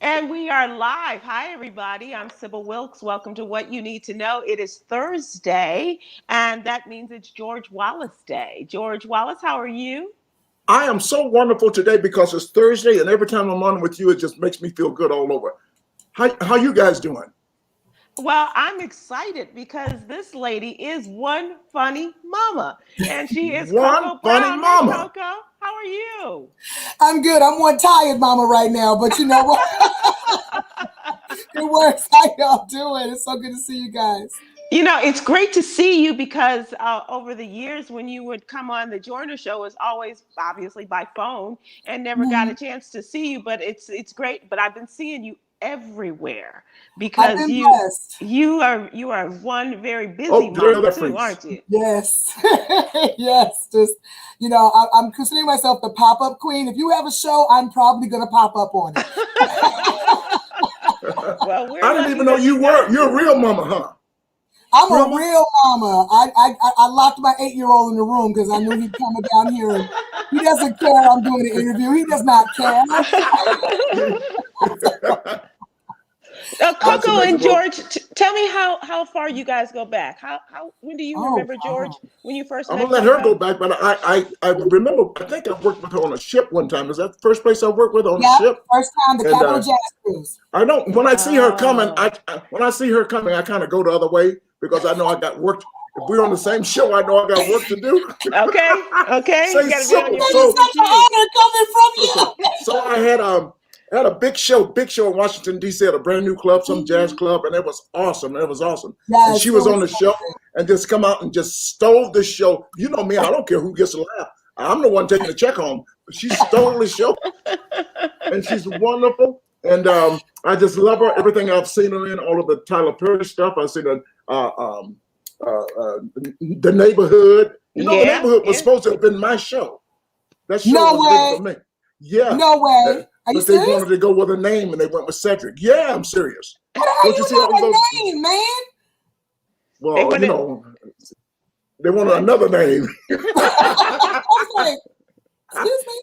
And we are live. Hi, everybody. I'm Sybil Wilkes. Welcome to What You Need to Know. It is Thursday, and that means it's George Wallace Day. George Wallace, how are you? I am so wonderful today because it's Thursday, and every time I'm on with you, it just makes me feel good all over. How you guys doing? Well, I'm excited because this lady is one funny mama, and she is One Cocoa funny Brown. Hey, mama. Coco, how are you? I'm good. I'm one tired mama right now, but you know what? It works. How y'all doing? It's so good to see you guys. You know, it's great to see you because over the years when you would come on the Joyner Show, it was always obviously by phone and never got a chance to see you. But it's great. But I've been seeing you everywhere I've because been blessed. you are one very busy mom too, aren't you? Yes, yes. Just I'm considering myself the pop-up queen. If you have a show, I'm probably gonna pop up on it. Well, I didn't even know you were. You're a real mama, huh? I'm a real mama. I locked my 8-year-old in the room because I knew he'd come down here and he doesn't care I'm doing an interview. He does not care. Coco and George, tell me how far you guys go back. How when do you remember George when you first met? I'm gonna let her go back, but I remember. I think I worked with her on a ship one time. Is that the first place I worked with her on a ship? First time the Capital Jazz Cruise. I don't. When I see her coming, I kind of go the other way because I know I got work. If we're on the same show, I know I got work to do. Okay. Say Simple. Such an honor coming from you. So I had a big show in Washington, D.C. at a brand new club, some jazz club, and it was awesome. Yes, and she was on the show and just come out and just stole the show. You know me, I don't care who gets a laugh. I'm the one taking the check home. But she stole the show. And she's wonderful. And I just love her. Everything I've seen her in, all of the Tyler Perry stuff. I've seen her The Neighborhood. The Neighborhood was supposed to have been my show. That show was big for me. Yeah. No way. Are you serious? They wanted to go with a name and they went with Cedric. Yeah, I'm serious. Don't you see all those name, man? Well, they wanted another name. Excuse me.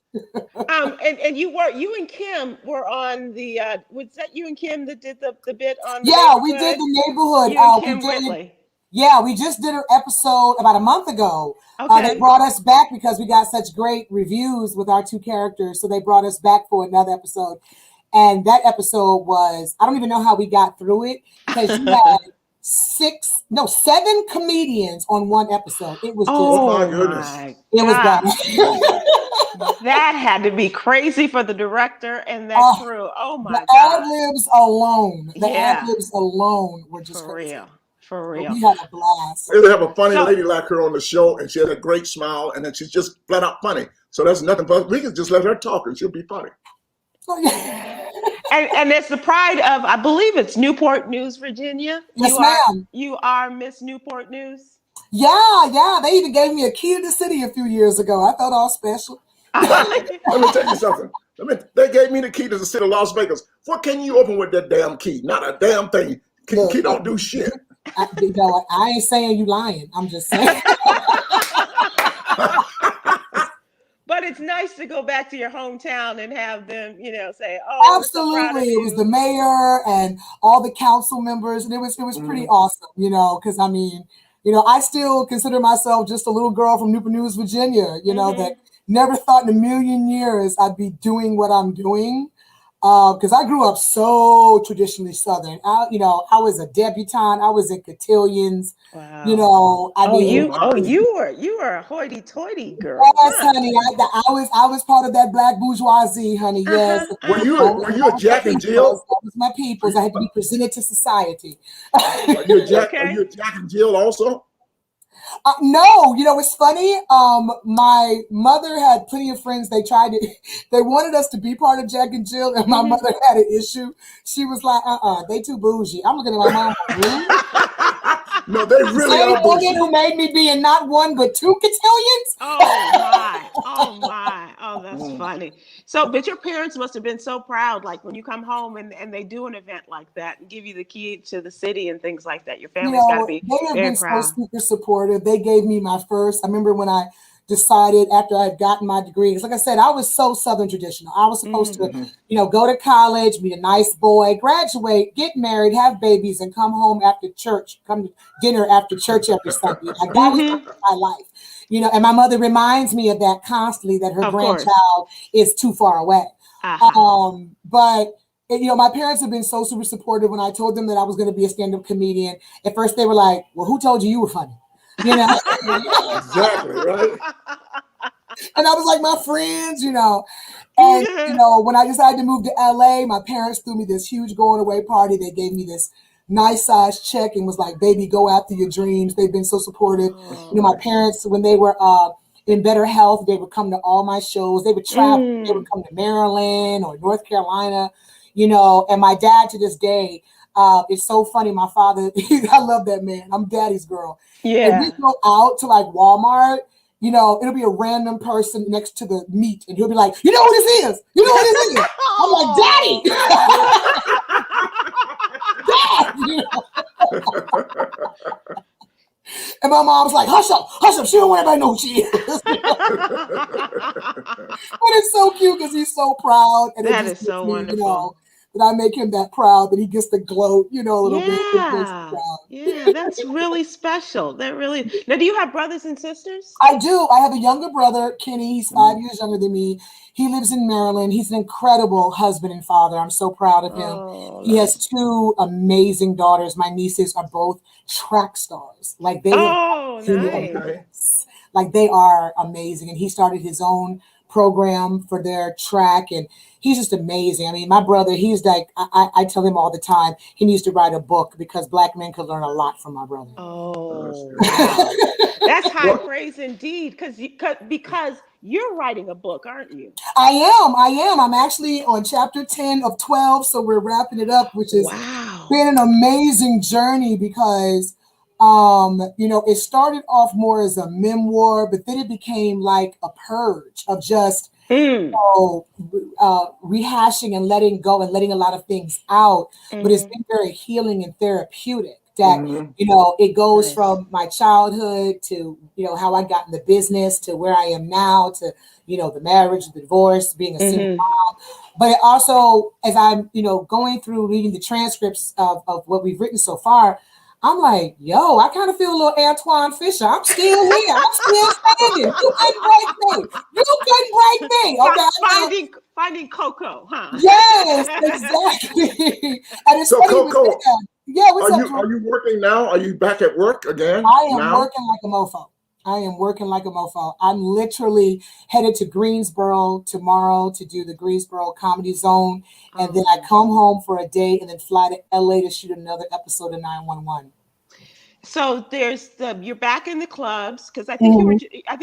And you and Kim were on the was that you and Kim that did the bit on we did The Neighborhood. You and Kim Whitley. Yeah, we just did an episode about a month ago. They brought us back because we got such great reviews with our two characters. So they brought us back for another episode. And that episode was, I don't even know how we got through it because you had 7 comedians on one episode. It was just, my goodness. It was bad. That had to be crazy for the director and that crew. Oh my God. The ad-libs alone were just crazy. For real. We had a blast. They have a funny lady like her on the show, and she had a great smile, and then she's just flat out funny. So that's nothing but we can just let her talk, and she'll be funny. And it's the pride of, I believe it's Newport News, Virginia. Yes, ma'am. You are Miss Newport News. Yeah. They even gave me a key to the city a few years ago. I felt all special. Let me tell you something. They gave me the key to the city of Las Vegas. What can you open with that damn key? Not a damn thing. Key don't do shit. I ain't saying you lying. I'm just saying. But it's nice to go back to your hometown and have them, say, "Oh, absolutely." It was the mayor and all the council members, and it was pretty awesome, because I still consider myself just a little girl from Newport News, Virginia, that never thought in a million years I'd be doing what I'm doing. Because I grew up so traditionally Southern. I was a debutante. I was in cotillions. Wow. You were a hoity-toity girl. Yes, honey. I was part of that black bourgeoisie, honey. Yes. Were you a Jack and Jill? That was my peoples. I had to be presented to society. Are you a Jack and Jill also? No, it's funny. My mother had plenty of friends. They wanted us to be part of Jack and Jill, and my mother had an issue. She was like, they too bougie. I'm looking at my mom like, really? No, they really are bougie. Who made me be in not one but 2 cotillions? Oh my. Oh, that's funny. So, but your parents must have been so proud, like when you come home and they do an event like that and give you the key to the city and things like that. Your family's got to be very proud. They have been so super supportive. They gave me my first. I remember when I decided after I had gotten my degree, because like I said, I was so Southern traditional. I was supposed to, go to college, meet a nice boy, graduate, get married, have babies, and come home after church, come to dinner after church every Sunday. Like that was my life. And my mother reminds me of that constantly, that her grandchild is too far away. But my parents have been so super supportive. When I told them that I was going to be a stand-up comedian, at first they were like, well, who told you were funny? Exactly, right? And I was like, my friends, And, when I decided to move to LA, my parents threw me this huge going away party. They gave me this nice size check and was like, baby, go after your dreams. They've been so supportive. My parents, when they were in better health, they would come to all my shows. They would travel. They would come to Maryland or North Carolina, and my dad to this day, it's so funny. My father, I love that man. I'm daddy's girl. Yeah. And we go out to like Walmart, it'll be a random person next to the meat, and he'll be like, you know who this is? You know who this is? I'm like, Daddy. Dad. And my mom's like, hush up. She don't want everybody to know who she is. But it's so cute because he's so proud. And that is so wonderful. That I make him that proud, that he gets to gloat, a little bit. Yeah, that's really special. Now, do you have brothers and sisters? I do. I have a younger brother, Kenny. He's 5 years younger than me. He lives in Maryland. He's an incredible husband and father. I'm so proud of him. He has 2 amazing daughters. My nieces are both track stars. Like they nice. Like they are amazing. And he started his own program for their track, and he's just amazing. I mean, my brother, he's like, I tell him all the time, he needs to write a book because Black men could learn a lot from my brother. Oh, wow. That's high praise indeed, because you're writing a book, aren't you? I am. I'm actually on chapter 10 of 12, so we're wrapping it up, which has been an amazing journey because it started off more as a memoir, but then it became like a purge of just rehashing and letting go and letting a lot of things out. But it's been very healing and therapeutic. That it goes from my childhood to how I got in the business to where I am now to the marriage, the divorce, being a single mom. But it also, as I'm going through reading the transcripts of what we've written so far, I'm like, yo, I kind of feel a little Antoine Fisher. I'm still here. I'm still standing. You couldn't break me. Okay. Finding Coco, huh? Yes, exactly. And it's so Coco, what's up? Are you working now? Are you back at work again? I am working like a mofo. I'm literally headed to Greensboro tomorrow to do the Greensboro Comedy Zone. And then I come home for a day and then fly to LA to shoot another episode of 911. So you're back in the clubs, because I think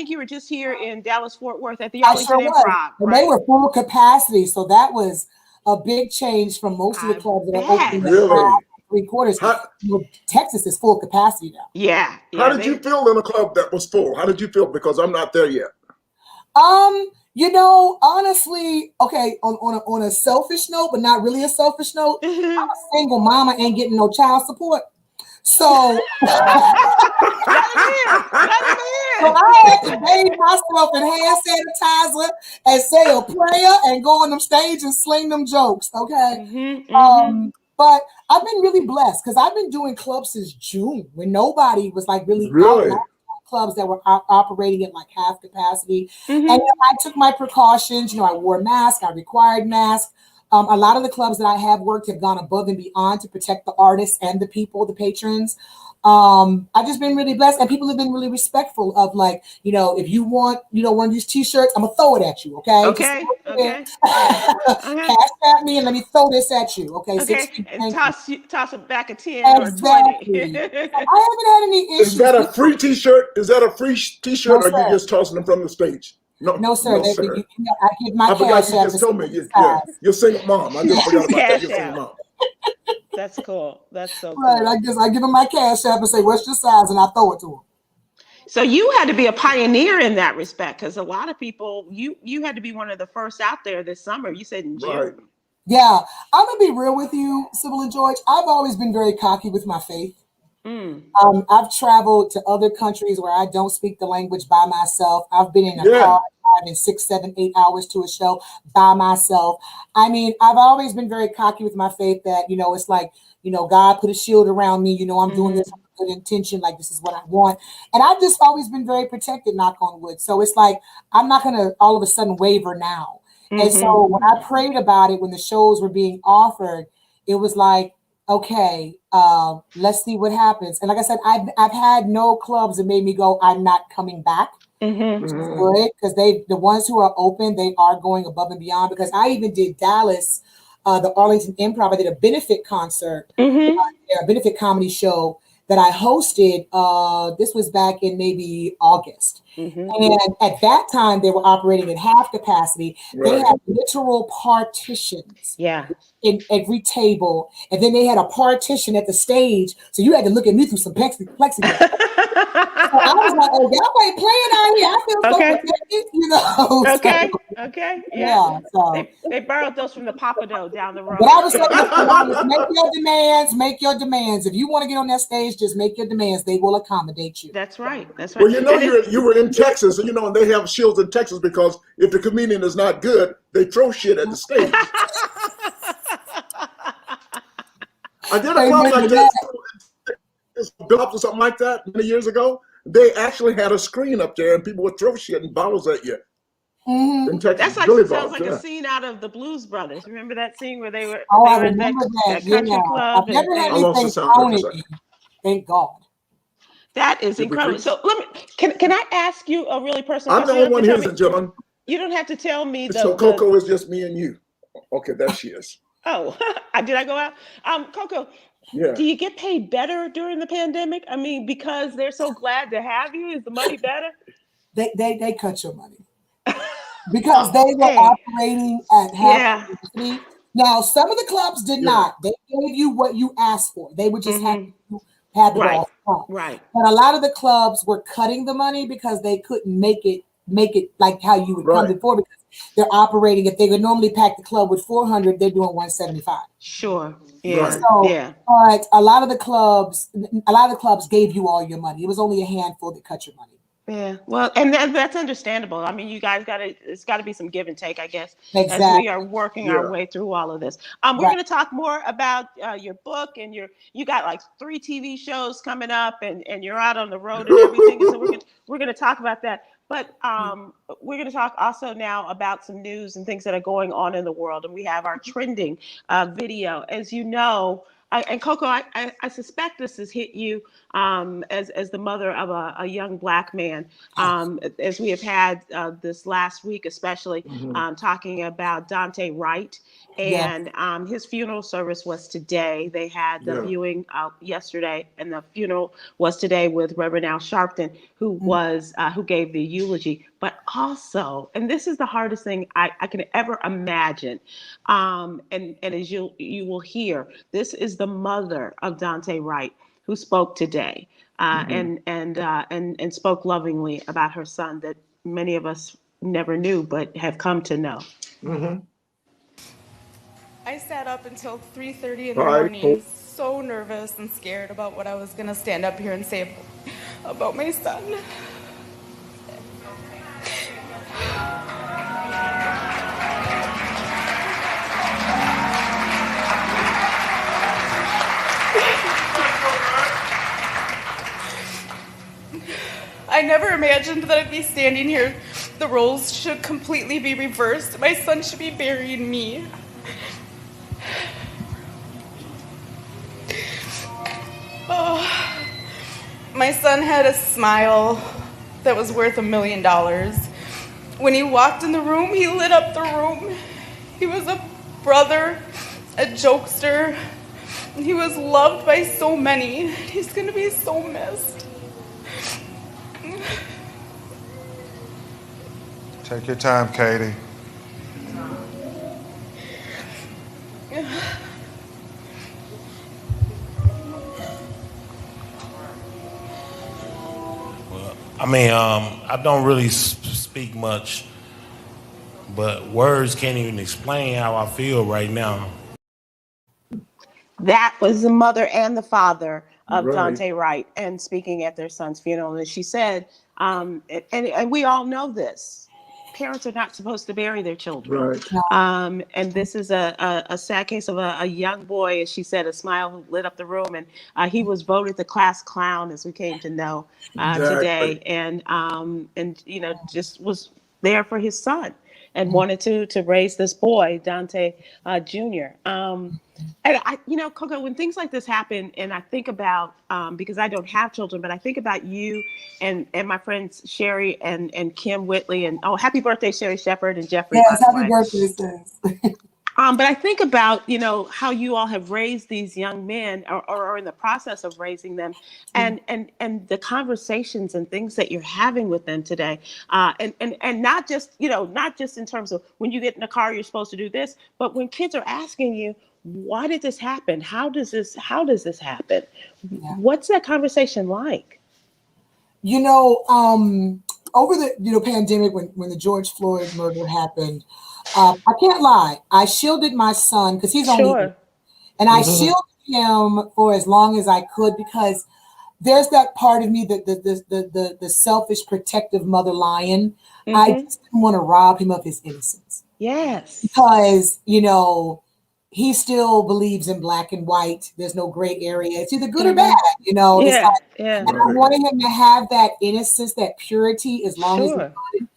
you were just here in Dallas Fort Worth at the Arlington Improv. Right? And they were full capacity, so that was a big change from most of the clubs that are open. Really? 3/4. Texas is full capacity now. Yeah. How did you feel in a club that was full? How did you feel? Because I'm not there yet. Honestly, okay, on a selfish note, but not really a selfish note, I'm a single mama, ain't getting no child support. So, so I had to bathe myself in hand sanitizer and say a prayer and go on them stage and sling them jokes, okay? But I've been really blessed because I've been doing clubs since June when nobody was like really out. Clubs that were operating at like half capacity. And I took my precautions. I wore a mask. I required masks. A lot of the clubs that I have worked have gone above and beyond to protect the artists and the people, the patrons. I've just been really blessed, and people have been really respectful of like, if you want, one of these t-shirts, I'm gonna throw it at you. Okay. Cash at me and let me throw this at you. Okay. And toss it back a 10 exactly. or 20. I haven't had any issues. Is that a free t-shirt? Or are you just tossing them from the stage? No, sir. I give my cash app. Just told me. You're single mom. I just forgot about that. You're single mom. That's cool. That's so cool. Right. I give him my cash app and say, what's your size? And I throw it to him. So you had to be a pioneer in that respect, because a lot of people, you had to be one of the first out there this summer. You said in June. Right. Yeah. I'm going to be real with you, Sybil and George. I've always been very cocky with my faith. I've traveled to other countries where I don't speak the language by myself. I've been in a car driving 6, 7, 8 hours to a show by myself. I mean, I've always been very cocky with my faith that, you know, it's like, you know, God put a shield around me. You know, I'm doing this with good intention. Like, this is what I want. And I've just always been very protected, knock on wood. So it's like, I'm not going to all of a sudden waver now. And so when I prayed about it, when the shows were being offered, it was like, okay, let's see what happens. And like I said, I've had no clubs that made me go, I'm not coming back. Which is good, because the ones who are open, they are going above and beyond. Because I even did Dallas, the Arlington Improv. I did a benefit concert, a benefit comedy show that I hosted. This was back in maybe August. And at that time, they were operating at half capacity. They had literal partitions in every table. And then they had a partition at the stage. So you had to look at me through some plexiglass. So I was like, oh, y'all ain't playing out here. I feel so protected, you know. Yeah. So they borrowed those from the Papado down the road. but I was like, make your demands. If you want to get on that stage, just make your demands. They will accommodate you. That's right. Well, you know, you were in Texas, and you know, and they have shields in Texas because if the comedian is not good, they throw shit at the stage. I did a club like that, or something like that many years ago. They actually had a screen up there, and people would throw shit and bottles at you. In Texas, That's like, really sounds like a scene out of the Blues Brothers. Remember that scene where they were? Oh, I they were remember at that country club. I've never had anything thrown at me. Thank God. That is incredible. So let me. Can I ask you a really personal question? I'm the only one here, gentlemen. You don't have to tell me. So Coco is just me and you. Okay, there she is. Oh, did I go out? Coco. Yeah. Do you get paid better during the pandemic? I mean, because they're so glad to have you. Is the money better? They cut your money because they were operating at half capacity. Now, some of the clubs did not. They gave you what you asked for. They would just have you had the ball front. Right. But a lot of the clubs were cutting the money because they couldn't make it like how you would come before, because they're operating. If they would normally pack the club with 400, they're doing 175. Sure. Yeah. So, but a lot of the clubs gave you all your money. It was only a handful that cut your money. Yeah. Well, and that's understandable. I mean, you guys it's got to be some give and take, I guess, exactly. as we are working our way through all of this. We're going to talk more about your book, and you got like 3 TV shows coming up, and you're out on the road and everything. And so we're going to talk about that. But we're going to talk also now about some news and things that are going on in the world. And we have our trending video. As you know, and Coco, I suspect this has hit you as the mother of a young Black man, as we have had this last week, especially talking about Dante Wright. And his funeral service was today. They had the viewing yesterday, and the funeral was today with Reverend Al Sharpton, who gave the eulogy. But also, and this is the hardest thing I can ever imagine, and as you will hear, this is the mother of Dante Wright who spoke today, and spoke lovingly about her son that many of us never knew but have come to know. I sat up until 3:30 in the morning, so nervous and scared about what I was going to stand up here and say about my son. I never imagined that I'd be standing here. The roles should completely be reversed. My son should be burying me. Oh, my son had a smile that was worth $1 million. When he walked in the room, he lit up the room. He was a brother, a jokester. He was loved by so many. He's going to be so missed. Take your time, Katie. I mean, I don't really speak much, but words can't even explain how I feel right now. That was the mother and the father of Right. Dante Wright and speaking at their son's funeral. And she said, and we all know this, parents are not supposed to bury their children. Right. And this is a sad case of a young boy, as she said, a smile who lit up the room. And he was voted the class clown, as we came to know today. And just was there for his son and wanted to raise this boy, Dante Jr. And Coco, when things like this happen, and I think about, because I don't have children, but I think about you and my friends Sherry and Kim Whitley, and happy birthday, Sherry Shepherd and Jeffrey. Yes, happy birthday, sis. But I think about, how you all have raised these young men or are in the process of raising them, and the conversations and things that you're having with them today. And not just in terms of when you get in the car, you're supposed to do this, but when kids are asking you, why did this happen? How does this happen? Yeah. What's that conversation like? Over the pandemic, when the George Floyd murder happened, I can't lie, I shielded my son because he's only 8, and I shielded him for as long as I could, because there's that part of me, the selfish, protective mother lion. I just didn't want to rob him of his innocence. Yes, because he still believes in black and white. There's no gray area. It's either good or bad, And I wanted him to have that innocence, that purity, as long as he could.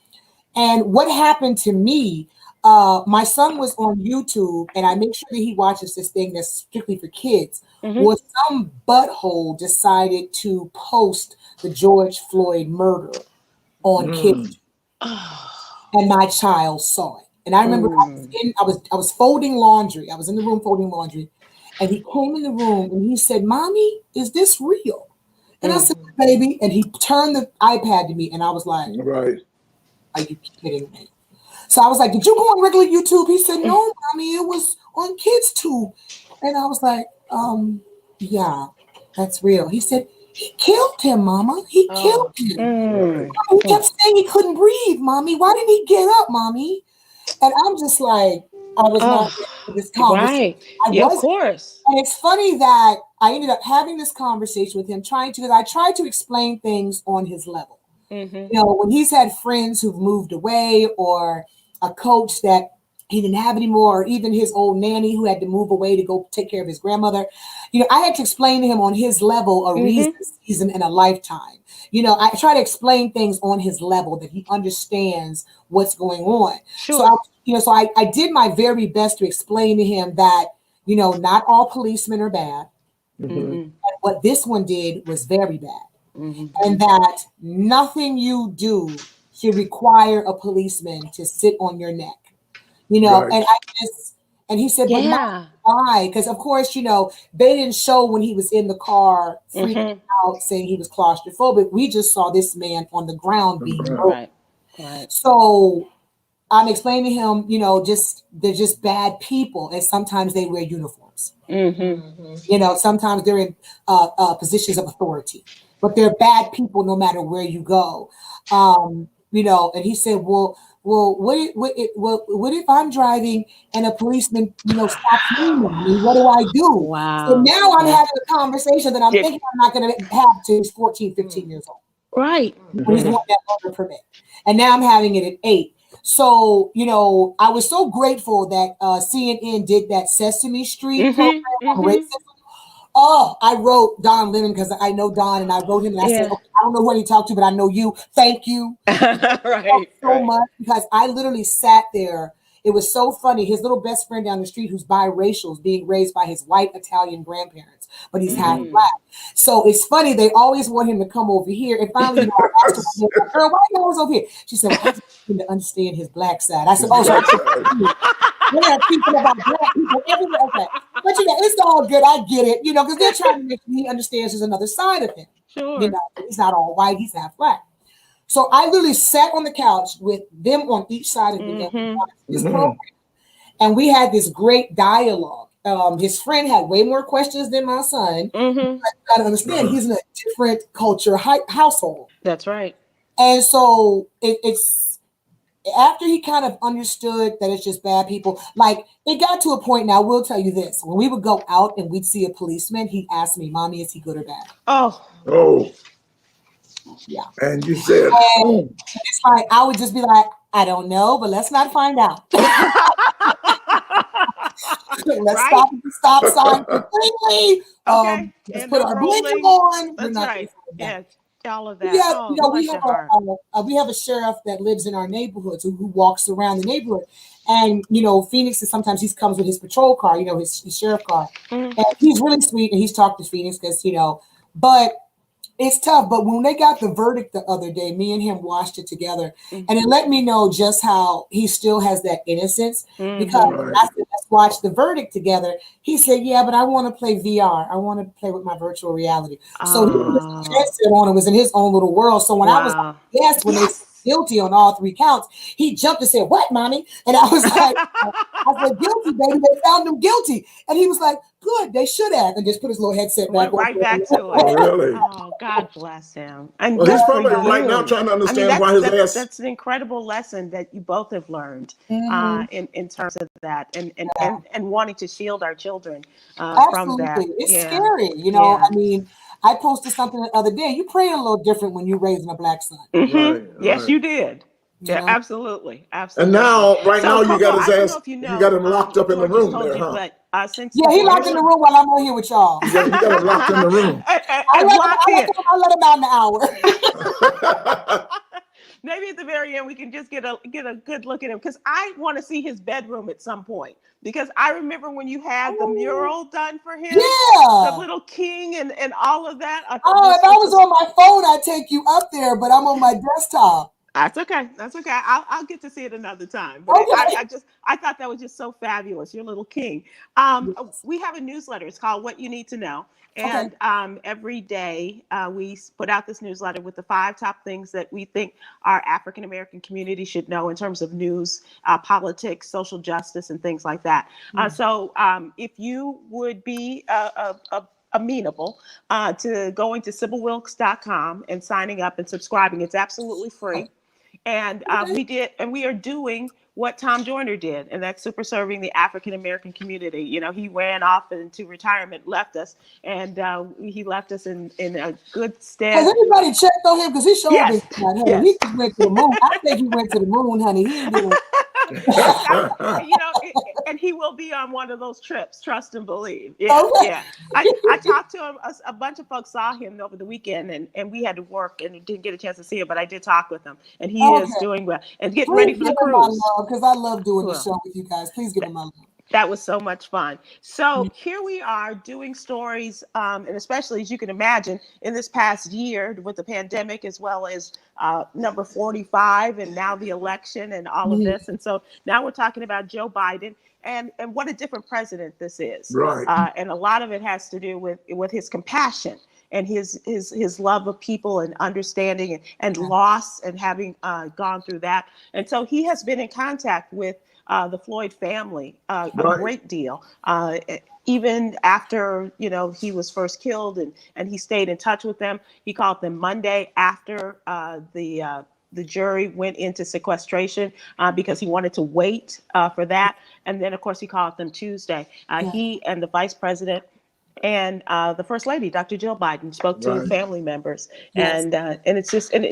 And what happened to me, my son was on YouTube, and I make sure that he watches this thing that's strictly for kids, where some butthole decided to post the George Floyd murder on kids. And my child saw it. And I remember I was folding laundry. I was in the room folding laundry, and he came in the room and he said, "Mommy, is this real?" And I said, "Baby," and he turned the iPad to me, and I was like, "Right? Are you kidding me?" So I was like, "Did you go on regular YouTube?" He said, "No, Mommy, it was on Kids Tube." And I was like, "Yeah, that's real." He said, "He killed him, Mama. He killed him." He kept saying he couldn't breathe, Mommy. Why didn't he get up, Mommy? And I'm just like, I was not in this conversation. Right. Of course. And it's funny that I ended up having this conversation with him, because I tried to explain things on his level. When he's had friends who've moved away, or a coach that he didn't have anymore, or even his old nanny who had to move away to go take care of his grandmother, I had to explain to him on his level a reason, a season, and a lifetime. I try to explain things on his level that he understands what's going on. Sure. So I did my very best to explain to him that, not all policemen are bad. And what this one did was very bad. And that nothing you do should require a policeman to sit on your neck. And he said, "But Mom, why?" Because of course, they didn't show when he was in the car freaking out, saying he was claustrophobic. We just saw this man on the ground being broken. Right. So I'm explaining to him, they're just bad people, and sometimes they wear uniforms. Sometimes they're in positions of authority, but they're bad people no matter where you go. And he said, well, what if I'm driving and a policeman, stops me? What do I do? Wow. So now I'm having a conversation that I'm thinking I'm not going to have till he's 14, 15 years old. Right. When he's wanting that motor permit. And now I'm having it at 8. So, I was so grateful that CNN did that Sesame Street program on racism. I wrote Don Lemon because I know Don, and I wrote him, and I said, "Okay, I don't know who he talked to, but I know you. Thank you." So much, because I literally sat there. It was so funny. His little best friend down the street, who's biracial, is being raised by his white Italian grandparents, but he's half black. So it's funny. They always want him to come over here. And finally, I asked her, "Girl, why are you always over here?" She said, "Well, I just need to understand his black side." I said, "Oh, so we have people about black people everywhere." Okay. But it's all good. I get it, because they're trying to make sure he understands there's another side of him. Sure. He's not all white, he's half black. So I literally sat on the couch with them on each side of me, this program, and we had this great dialogue. His friend had way more questions than my son. I gotta understand, he's in a different culture household. That's right. And so it's after he kind of understood that it's just bad people, like it got to a point. Now, I will tell you this: when we would go out and we'd see a policeman, he'd ask me, "Mommy, is he good or bad?" Oh, yeah. And you said, and it's like I would just be like, "I don't know, but let's not find out." Let's stop at the stop sign completely. Okay. Let's And put no our rolling. blinker on. That's right. Yes. All of that. We have a sheriff that lives in our neighborhoods who walks around the neighborhood. And, Phoenix is sometimes he comes with his patrol car, his sheriff car. And he's really sweet. And he's talked to Phoenix because, but it's tough. But when they got the verdict the other day, me and him watched it together. And it let me know just how he still has that innocence. Because I said, let's watch the verdict together. He said, yeah, but I want to play VR. I want to play with my virtual reality. So he was headset on and was in his own little world. So when I was yes, when they guilty on all 3 counts, he jumped and said, "What, mommy?" And I was like, I said, "Guilty, baby. They found him guilty." And he was like, "Good, they should have," and just put his little headset back. Right back to it. Oh, really? Oh, God bless him. And he's probably right now trying to understand why his ass. That's an incredible lesson that you both have learned in terms of that, and wanting to shield our children from that. It's scary, I mean, I posted something the other day. You pray a little different when you're raising a black son. Yes, you did. Yeah, absolutely. And now, now, you got his ass. You got him locked up in the room there, huh? But, he locked in the room while I'm on here with y'all. You got him locked in the room. I let him out in an hour. Maybe at the very end we can just get a good look at him, because I want to see his bedroom at some point. Because I remember when you had the mural done for him, the little king and all of that. If I was on my phone, I'd take you up there, but I'm on my desktop. That's okay. I'll get to see it another time. But I thought that was just so fabulous. Your little king. We have a newsletter. It's called What You Need to Know. And every day we put out this newsletter with the 5 top things that we think our African American community should know in terms of news, politics, social justice, and things like that. So if you would be amenable to going to SybilWilkes.com and signing up and subscribing, it's absolutely free. And we are doing what Tom Joyner did, and that's super serving the African American community. He ran off into retirement, left us, and he left us in a good stead. Has anybody checked on him? Because he showed me that, he just went to the moon. I think he went to the moon, honey. He ain't doing and he will be on one of those trips. Trust and believe. I talked to him. A bunch of folks saw him over the weekend, and we had to work and didn't get a chance to see him. But I did talk with him, and he is doing well and getting ready for the cruise. Because I love doing the show with you guys. Please give him my love. That was so much fun. So here we are doing stories, and especially, as you can imagine, in this past year with the pandemic, as well as number 45, and now the election and all of this. And so now we're talking about Joe Biden and what a different president this is. Right. And a lot of it has to do with his compassion and his love of people and understanding and loss and having gone through that. And so he has been in contact with the Floyd family a great deal, even after he was first killed, and he stayed in touch with them. He called them Monday after the jury went into sequestration because he wanted to wait for that, and then of course he called them Tuesday. He and the vice president and the First Lady, Dr. Jill Biden, spoke to family members, and it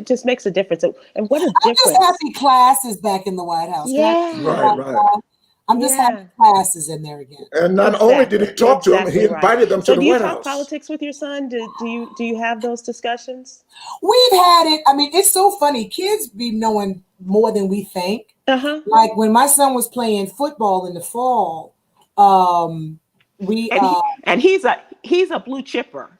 just makes a difference. And what a difference! I'm just happy Class is back in the White House. I'm just happy Class is in there again. And not only did he talk to him, he invited them to the White House. So do you talk politics with your son? Do you have those discussions? We've had it. I mean, it's so funny. Kids be knowing more than we think. Like when my son was playing football in the fall. He's a blue chipper.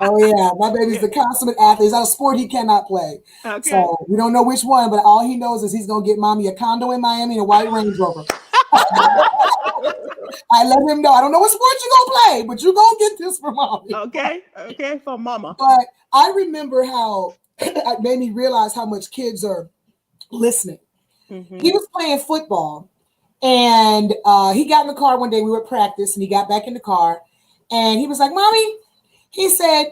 Oh yeah, my baby's the consummate athlete. It's not a sport he cannot play. Okay. So we don't know which one, but all he knows is he's gonna get mommy a condo in Miami and a white Range Rover. I let him know. I don't know what sport you gonna play, but you gonna get this for mommy. Okay, for mama. But I remember how it made me realize how much kids are listening. He was playing football. And he got in the car one day. We were at practice, and he got back in the car, and he was like, "Mommy," he said,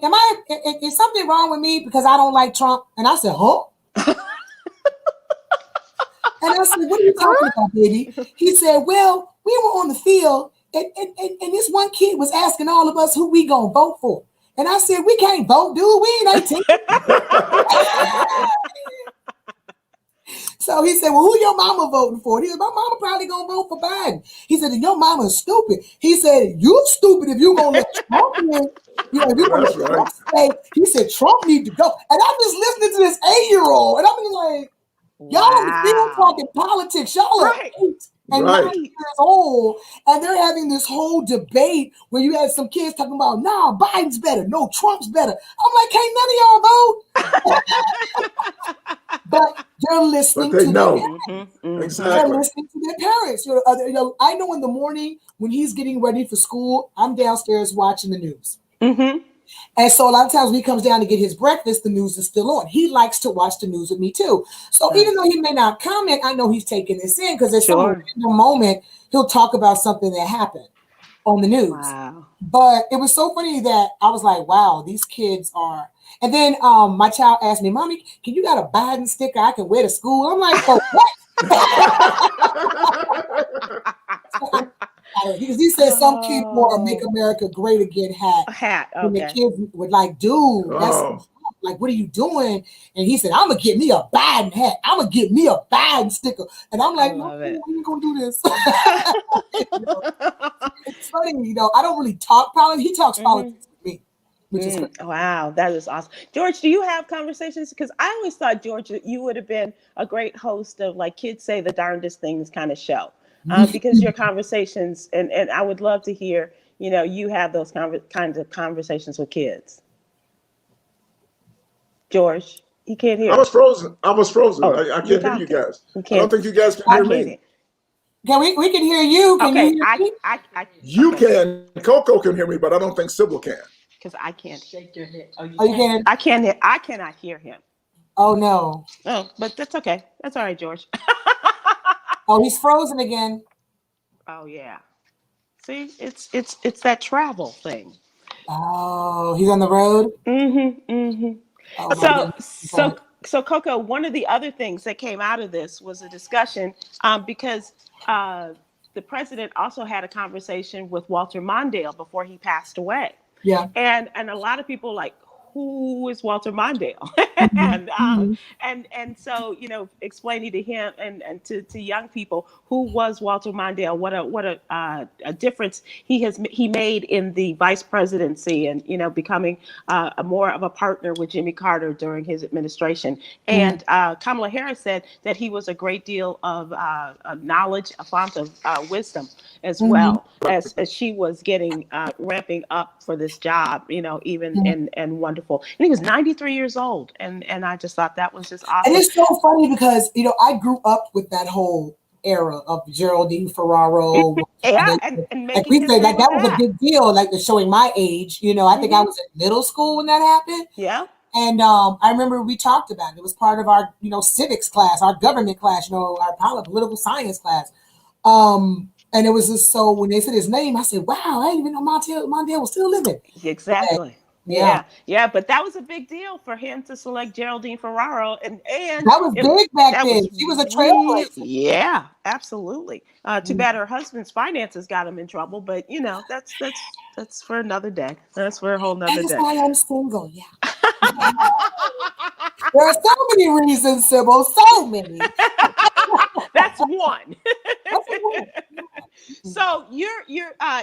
is something wrong with me because I don't like Trump?" And I said, "Huh?" And I said, what are you talking about, baby? He said, well, we were on the field and this one kid was asking all of us who we gonna vote for. And I said, we can't vote, dude. We ain't 18. So he said, well, who your mama voting for? He said, my mama probably gonna vote for Biden. He said, your mama's stupid. He said, you stupid if you gonna let Trump win. You know, if you gonna let Trump stay. He said, Trump need to go. And I'm just listening to this 8-year-old, and I'm just like, y'all on the field talking politics. Y'all are 8 and 9 years old, and they're having this whole debate where you had some kids talking about, nah, Biden's better. No, Trump's better. I'm like, can't none of y'all vote? But they're listening to their parents. Exactly. They're listening to their parents. I know in the morning when he's getting ready for school, I'm downstairs watching the news. And so a lot of times when he comes down to get his breakfast, the news is still on. He likes to watch the news with me too. So even though he may not comment, I know he's taking this in because there's some random moment he'll talk about something that happened on the news. Wow. But it was so funny that I was like, wow, these kids are. And then my child asked me, Mommy, can you got a Biden sticker I can wear to school? I'm like, oh, what? Because he said some kid wore a Make America Great Again hat. Okay. And the kids were like, dude, that's like, what are you doing? And he said, I'm going to get me a Biden hat. I'm going to get me a Biden sticker. And I'm like, no, we ain't going to do this. It's funny, I don't really talk politics. He talks politics with me. Which is wow, that is awesome. George, do you have conversations? Because I always thought, George, that you would have been a great host of like Kids Say the Darndest Things kind of show. Because your conversations, and I would love to hear, you have those kinds of conversations with kids. George, you can't hear. I was frozen. Oh, I can't hear you guys. I don't think you guys can hear me. We can hear you. Can you hear me? You can. Coco can hear me, but I don't think Sybil can. Because I can't. Shake your head. Oh, you can? I can't. I cannot hear him. Oh no. Oh, but that's okay. That's all right, George. Oh, he's frozen again. Oh yeah. See, it's that travel thing. Oh, he's on the road. Oh, so Coco, one of the other things that came out of this was a discussion because the president also had a conversation with Walter Mondale before he passed away. Yeah. And a lot of people like, who is Walter Mondale? And so, explaining to him and to young people who was Walter Mondale, what a difference he made in the vice presidency and, becoming more of a partner with Jimmy Carter during his administration. And Kamala Harris said that he was a great deal of knowledge, a font of wisdom as well as she was getting ramping up for this job, even and wonderful. And he was 93 years old. And I just thought that was just awesome. And it's so funny because, I grew up with that whole era of Geraldine Ferraro. And like we say, like that was a big deal, like the showing my age. I think I was in middle school when that happened. Yeah. And I remember we talked about it. It was part of our, civics class, our government class, our political science class. And it was just so when they said his name, I said, wow, I didn't even know Mondale was still living. Exactly. Yeah, but that was a big deal for him to select Geraldine Ferraro, and that was big back then. She was a trailblazer. Yeah, absolutely. Too bad her husband's finances got him in trouble, but that's for another day. That's for a whole nother day. That's why I'm single. Yeah. There are so many reasons, Sybil. So many. That's one. So you're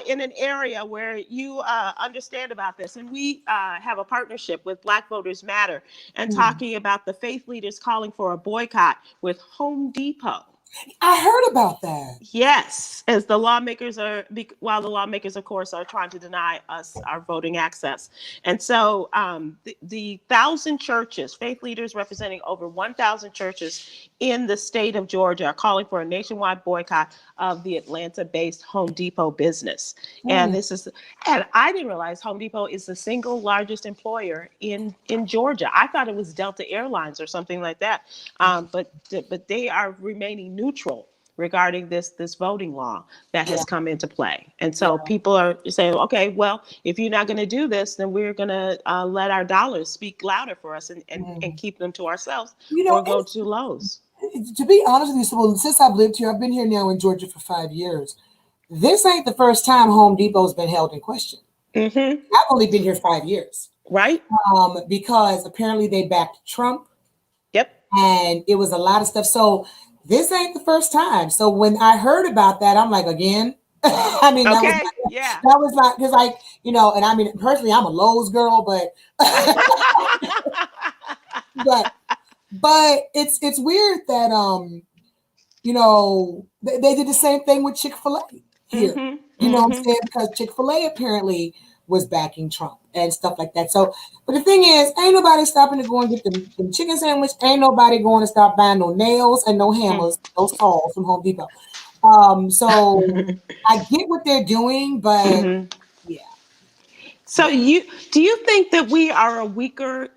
in an area where you understand about this, and we have a partnership with Black Voters Matter and talking about the faith leaders calling for a boycott with Home Depot. I heard about that. Yes, as the lawmakers while the lawmakers, of course, are trying to deny us our voting access. And so the 1,000 churches, faith leaders representing over 1,000 churches in the state of Georgia are calling for a nationwide boycott of the Atlanta-based Home Depot business. And I didn't realize Home Depot is the single largest employer in Georgia. I thought it was Delta Airlines or something like that. But they are remaining neutral regarding this voting law that has come into play. And so people are saying, okay, well, if you're not going to do this, then we're going to let our dollars speak louder for us and keep them to ourselves or go to Lowe's. And to be honest with you, so since I've lived here, I've been here now in Georgia for 5 years. This ain't the first time Home Depot's been held in question. I've only been here 5 years. Right. Because apparently they backed Trump. Yep. And it was a lot of stuff. So this ain't the first time. So when I heard about that, I'm like, again. I mean, Okay. that was like, because like, you know, and I mean, personally, I'm a Lowe's girl, but but it's weird that you know, they did the same thing with Chick-fil-A here. You know what I'm saying? Because Chick-fil-A apparently was backing Trump and stuff like that. So, but the thing is, ain't nobody stopping to go and get them chicken sandwich. Ain't nobody going to stop buying no nails and no hammers, no saws from Home Depot. So I get what they're doing, but yeah. So do you think that we are a weaker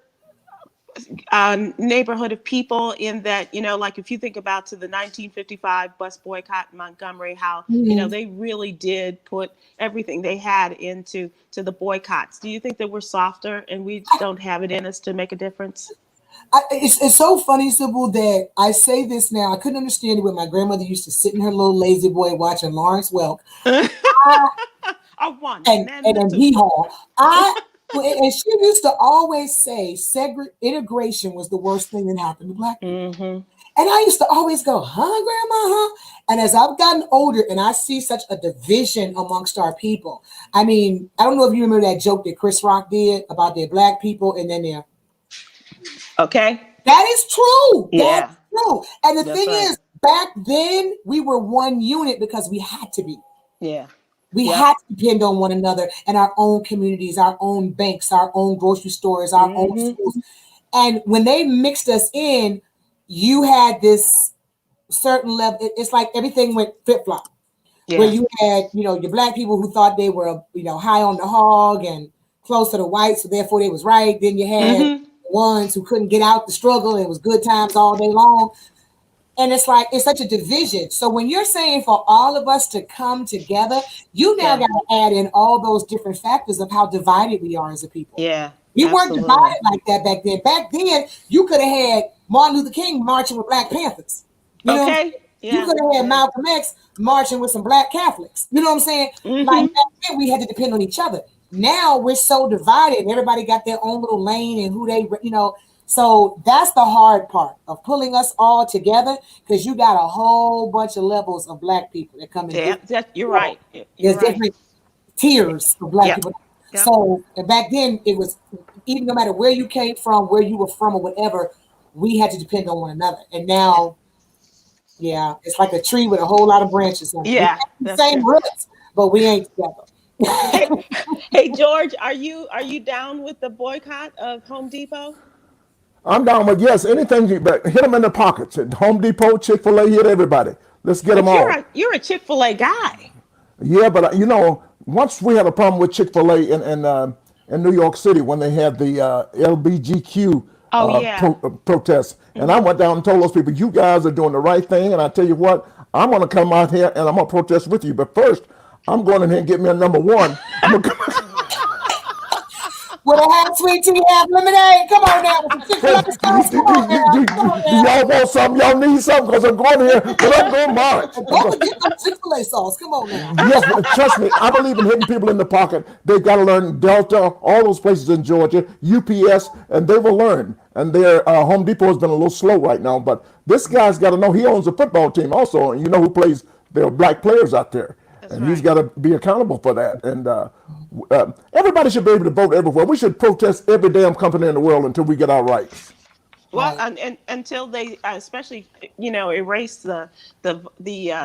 neighborhood of people in that, you know, like if you think about to the 1955 bus boycott in Montgomery, how, you know, they really did put everything they had into the boycotts. Do you think that we're softer and we don't have it in us to make a difference? It's so funny, Sybil, that I say this now. I couldn't understand it when my grandmother used to sit in her little lazy boy watching Lawrence Welk. And hee haw. And she used to always say integration was the worst thing that happened to Black people. And I used to always go, huh, Grandma, huh? And as I've gotten older and I see such a division amongst our people, I mean, I don't know if you remember that joke that Chris Rock did about their Black people and then their... Okay. That is true. Yeah. That's true. And the thing is, back then, we were one unit because we had to be. Yeah. We had to depend on one another and our own communities, our own banks, our own grocery stores, our own schools. And when they mixed us in, you had this certain level. It's like everything went flip-flop. Yeah. Where you had, you know, your Black people who thought they were, you know, high on the hog and close to the white, so therefore they was right. Then you had ones who couldn't get out the struggle and it was good times all day long. And it's like, it's such a division. So when you're saying for all of us to come together, you now got to add in all those different factors of how divided we are as a people. Yeah. We weren't divided like that back then. Back then, you could have had Martin Luther King marching with Black Panthers. You know? You could have had Malcolm X marching with some Black Catholics. You know what I'm saying? Like back then, we had to depend on each other. Now we're so divided and everybody got their own little lane and who they, you know, so that's the hard part of pulling us all together because you got a whole bunch of levels of Black people that come in. You're right. There's different tiers of Black people. So back then it was, even no matter where you came from, where you were from or whatever, we had to depend on one another. And now, it's like a tree with a whole lot of branches. Yeah. Same roots, but we ain't together. Hey George, are you down with the boycott of Home Depot? I'm down with anything, but hit them in the pockets. At Home Depot, Chick-fil-A, hit everybody. Let's get them all. You're a Chick-fil-A guy. Yeah, but you know, once we had a problem with Chick-fil-A in New York City when they had the LBGQ protests, and I went down and told those people, you guys are doing the right thing, and I tell you what, I'm going to come out here and I'm going to protest with you, but first, I'm going in here and get me a number one. With a half sweet tea, half lemonade. Come on now. Do y'all want something? Y'all need something? Because I'm going here, but I'm going march. Don't forget the Chick-fil-A sauce. Come on now. Yes, but trust me, I believe in hitting people in the pocket. They've got to learn Delta, all those places in Georgia, UPS, and they will learn. And their Home Depot has been a little slow right now, but this guy's got to know he owns a football team also, and you know who plays? There are Black players out there. And he's got to be accountable for that. And everybody should be able to vote everywhere. We should protest every damn company in the world until we get our rights. Well, and until they, especially, you know, erase the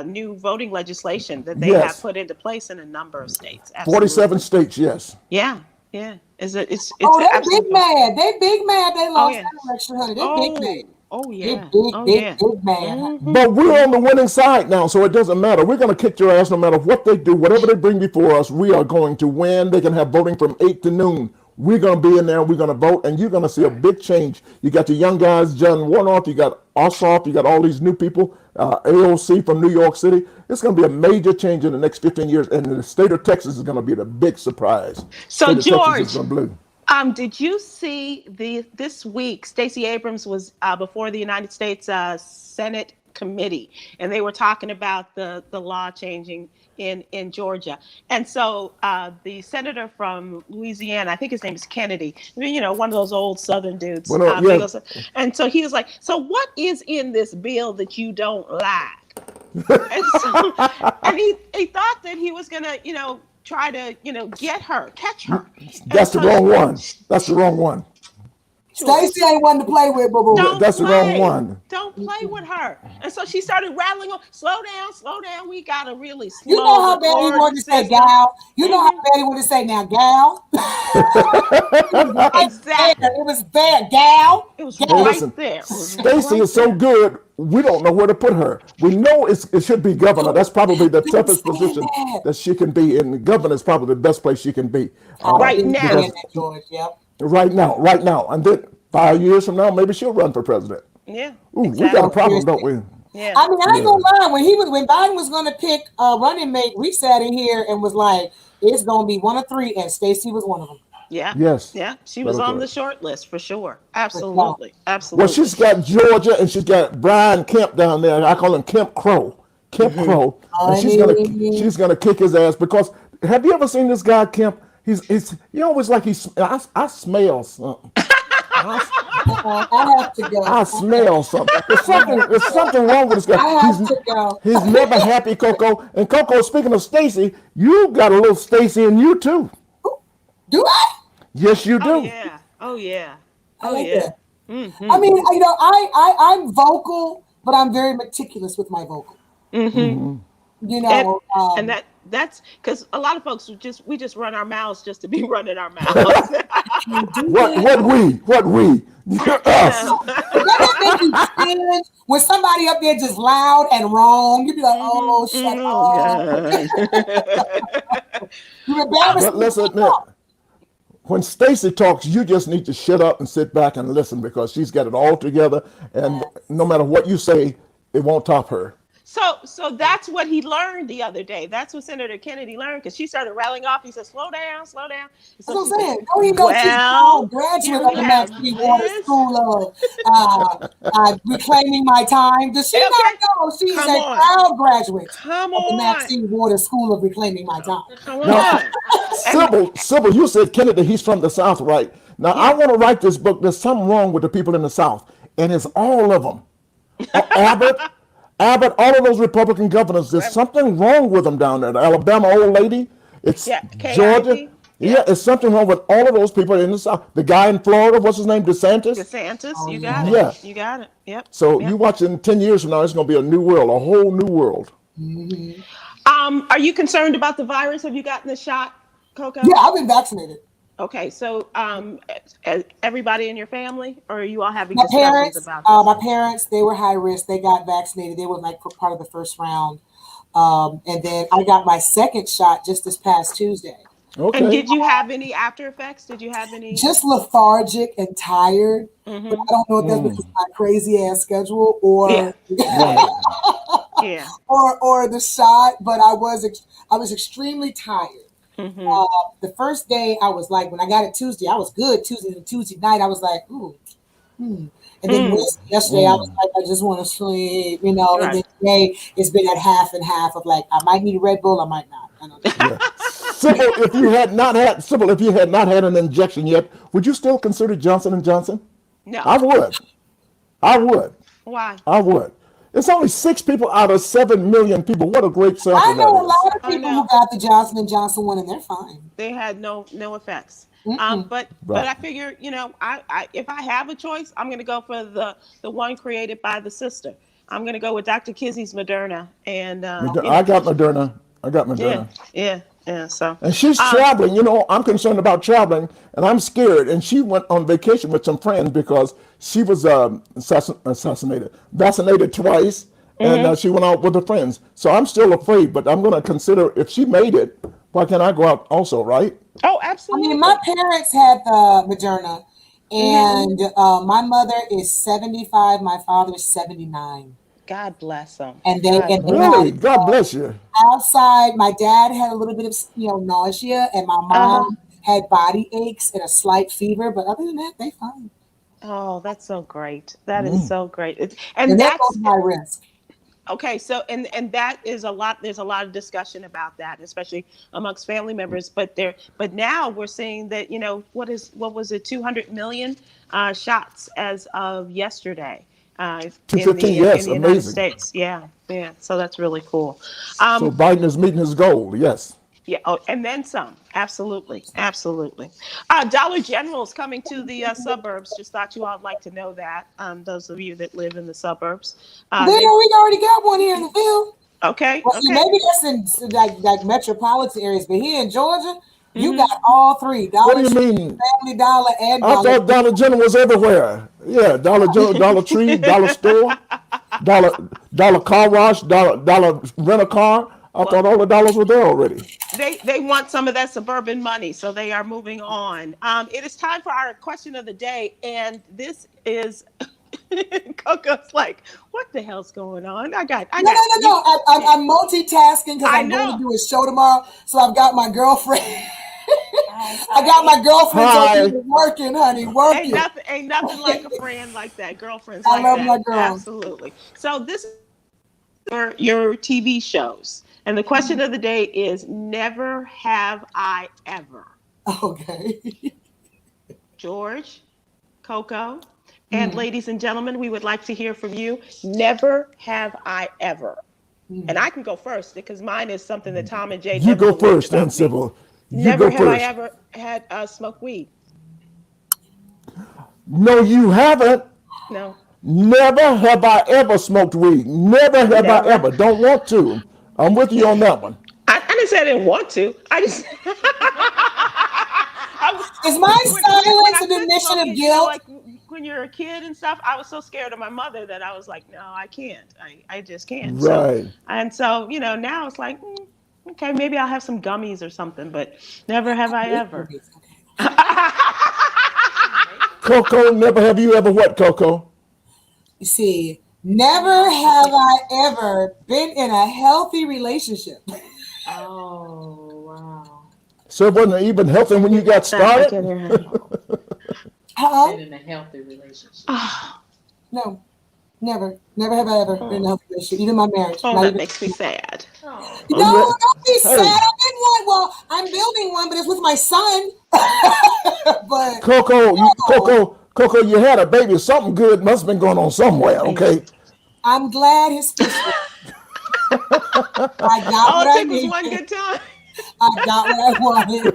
new voting legislation that they have put into place in a number of states. Absolutely. 47 states, yes. Yeah. It's they're big mad. They're big mad. They lost that election, honey. They're big mad. Oh yeah. Big man. But we're on the winning side now, so it doesn't matter. We're going to kick your ass no matter what they do. Whatever they bring before us, we are going to win. They can have voting from 8 to noon. We're going to be in there, we're going to vote, and you're going to see a big change. You got the young guys, John Warnock, you got Ossoff, you got all these new people, AOC from New York City. It's going to be a major change in the next 15 years, and the state of Texas is going to be the big surprise. So, George, Did you see this week? Stacey Abrams was before the United States Senate committee, and they were talking about the law changing in Georgia. And so the senator from Louisiana, I think his name is Kennedy, one of those old Southern dudes. Well, yeah. And so he was like, "So what is in this bill that you don't like?" and he thought that he was gonna, try to, catch her. That's the wrong one. That's the wrong one. Stacey ain't one to play with, boo boo. That's the wrong one. Don't play with her. And so she started rattling on, slow down. We gotta really slow. You know how bad he wanted to say gal. You know how bad he wanted to say now gal. Exactly. It was bad, gal. It was Listen, there. Stacey is so good, we don't know where to put her. We know it should be governor. That's probably the toughest position that she can be, and the governor is probably the best place she can be. Right now. Right now. And then 5 years from now, maybe she'll run for president. Yeah. Ooh, exactly. We got a problem, don't we? Yeah. I mean, I ain't gonna lie. When Biden was gonna pick a running mate, we sat in here and was like, it's gonna be one of three, and Stacey was one of them. Yeah. Yes. Yeah. She was on the short list for sure. Absolutely. Absolutely. Well, she's got Georgia and she's got Brian Kemp down there. I call him Kemp Crow. Crow. And she's gonna kick his ass because have you ever seen this guy Kemp? He's always like I smell something. I have to go. I smell something. There's something wrong with this guy. I have to go. He's never happy, Coco. And Coco, speaking of Stacey, you got a little Stacey in you too. Do I? Yes, you do. Oh yeah. I like that. Mm-hmm. I mean, I'm vocal, but I'm very meticulous with my vocal. Mm-hmm. And that's because a lot of folks we just run our mouths just to be running our mouths. What we? Us. When somebody up there just loud and wrong, you'd be like, oh, shut up. You're embarrassed. But let's admit, when Stacey talks, you just need to shut up and sit back and listen because she's got it all together. And no matter what you say, it won't top her. So that's what he learned the other day. That's what Senator Kennedy learned because she started rattling off. He said, slow down. So that's what I'm saying. Don't even know she's graduate of the Maxine Waters School of Reclaiming My Time. Does she not know she's a proud graduate of the Maxine Waters School of Reclaiming My Time? Now, Sybil, you said Kennedy, he's from the South, right? Now, I want to write this book. There's something wrong with the people in the South, and it's all of them. Abbott, all of those Republican governors, there's something wrong with them down there. The Alabama old lady, it's Georgia. Yeah, it's something wrong with all of those people in the South. The guy in Florida, what's his name? DeSantis, you got it. Yeah. You got it. Yep. So you watch in 10 years from now, it's going to be a new world, a whole new world. Mm-hmm. Are you concerned about the virus? Have you gotten the shot, Coco? Yeah, I've been vaccinated. Okay, so everybody in your family, or are you all having discussions about this? My parents, they were high risk. They got vaccinated. They were like part of the first round. And then I got my second shot just this past Tuesday. Okay. And did you have any after effects? Did you have any? Just lethargic and tired. Mm-hmm. But I don't know if that's because of my crazy ass schedule or or the shot. But I was extremely tired. Mm-hmm. The first day I was like, when I got it Tuesday, I was good. Tuesday night, I was like, And then yesterday, I was like, I just want to sleep, And then today, it's been at half and half of like, I might need a Red Bull, I might not. I don't know. Sybil, if you had not had an injection yet, would you still consider Johnson & Johnson? No. I would. Why? I would. It's only 6 people out of 7 million people. What a great sample that is. I know a lot of people who got the Johnson & Johnson one, and they're fine. They had no effects. But I figure, I if I have a choice, I'm going to go for the one created by the sister. I'm going to go with Dr. Kizzy's Moderna. And I got Moderna. Yeah. So. And she's traveling. I'm concerned about traveling, and I'm scared. And she went on vacation with some friends because she was vaccinated twice, and she went out with her friends. So I'm still afraid, but I'm going to consider if she made it. Why can't I go out also, right? Oh, absolutely. I mean, my parents had the Moderna, and my mother is 75. My father is 79. God bless them. And God bless you. Outside, my dad had a little bit of nausea, and my mom had body aches and a slight fever, but other than that, they fine. Oh, that's so great. That is so great. And And they're that's both high risk. okay. So, and that is a lot. There's a lot of discussion about that, especially amongst family members. But now we're seeing that, what was it, 200 million shots as of yesterday in 215, the yes, in the United amazing. States. Yeah. So that's really cool. So Biden is meeting his goal, yes. Yeah, and then some. Absolutely. Dollar General is coming to the suburbs. Just thought you all would like to know that. Those of you that live in the suburbs. We already got one here in the field. Okay. Well, Okay. maybe that's in like metropolitan areas, but here in Georgia, you got all three. Dollar What do you mean? Family Dollar, and I Dollar thought Dollar General was everywhere. Yeah, Dollar General, Dollar Tree, Dollar Store, Dollar Car Wash, Dollar Rent a Car. I thought all the dollars were there already. They want some of that suburban money, so they are moving on. It is time for our question of the day, and this is Coco's like, what the hell's going on? No. I'm multitasking because I'm going to do a show tomorrow, so I've got my girlfriend. I got my girlfriend so working, honey, working. Ain't nothing like a friend like that. Girlfriends I like love that. my girl. Absolutely. So this is your TV shows. And the question of the day is, never have I ever. Okay. George, Coco, and ladies and gentlemen, we would like to hear from you. Never have I ever. And I can go first because mine is something that Tom and Jay You go first then, Sybil. Never have I ever had smoked weed. No, you haven't. No. Never have I ever smoked weed. Never have I ever. Don't want to. I'm with you on that one. I didn't say I didn't want to. I just. Is my silence an admission of guilt? Like when you're a kid and stuff, I was so scared of my mother that I was like, no, I can't. I just can't. Right. So now it's like, okay, maybe I'll have some gummies or something, but never have I ever. Coco, never have you ever what, Coco? You see, never have I ever been in a healthy relationship. Oh, wow. So it wasn't even healthy when you got started? Been in a healthy relationship. No, never have I ever been in a healthy relationship, even my marriage. Oh, that makes me sad. Oh. No, don't be sad. I'm in one. Well, I'm building one, but it's with my son. But Coco, you had a baby. Something good must have been going on somewhere, okay? I'm glad his sister. I got All what it I took was needed. one good time. I got what I wanted.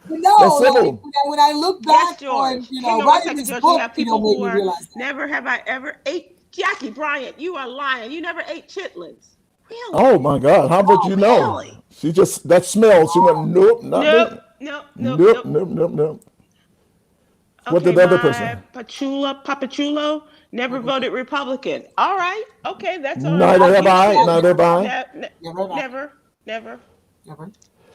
No, like, when I look back on, writing this George, book, you have people made who me are realize that. never have I ever ate. Jackie Bryant, you are lying. You never ate chitlins. Really? Oh my God! How would you know? Really? She just that smell. She went nope, not Nope. Nope. What did the other person? Papachulo never voted Republican. All right. Okay, that's all Neither right. have I. Neither have I. Never. Never.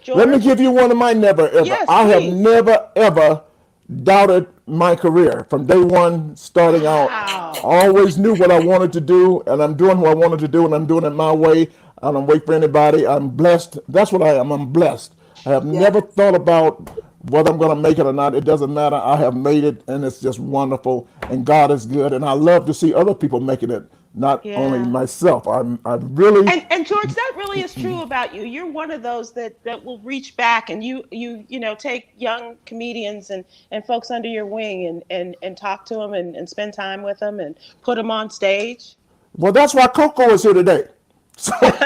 Let me give you one of my never ever. Yes, I have please. never ever doubted my career from day one, starting out. I always knew what I wanted to do, and I'm doing what I wanted to do, and I'm doing it my way. I don't wait for anybody. I'm blessed. That's what I am. I'm blessed. I have never thought about whether I'm going to make it or not. It doesn't matter. I have made it, and it's just wonderful. And God is good, and I love to see other people making it, not only myself. I really. And George, that really is true about you. You're one of those that will reach back, and you take young comedians and folks under your wing and talk to them and spend time with them and put them on stage. Well, that's why Coco is here today. So, Yes.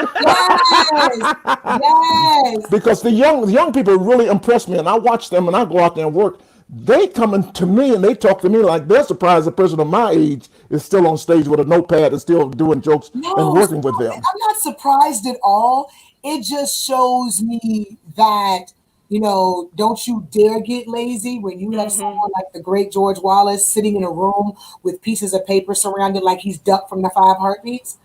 because the young people really impress me, and I watch them, and I go out there and work. They come in to me and they talk to me like they're surprised a person of my age is still on stage with a notepad and still doing jokes and working with them. I'm not surprised at all. It just shows me that, don't you dare get lazy when you have someone like the great George Wallace sitting in a room with pieces of paper surrounded like he's Duck from the 5 Heartbeats.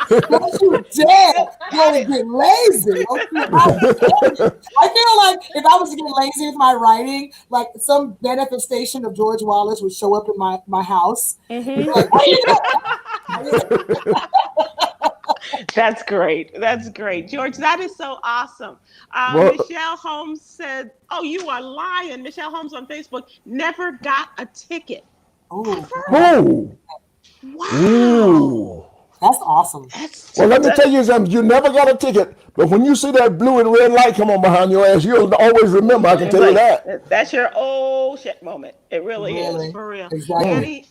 Don't you dare go and get lazy. I feel like if I was to get lazy with my writing, like some manifestation of George Wallace would show up in my house. Like, That's great. That's great. George, that is so awesome. Well, Michelle Holmes said, oh, you are lying. Michelle Holmes on Facebook never got a ticket. Oh, oh, Wow. ooh. that's awesome. Well, let me tell you something. You never got a ticket, but when you see that blue and red light come on behind your ass, you'll always remember. I can tell you that. That's your oh shit moment. It really is, for real. Exactly.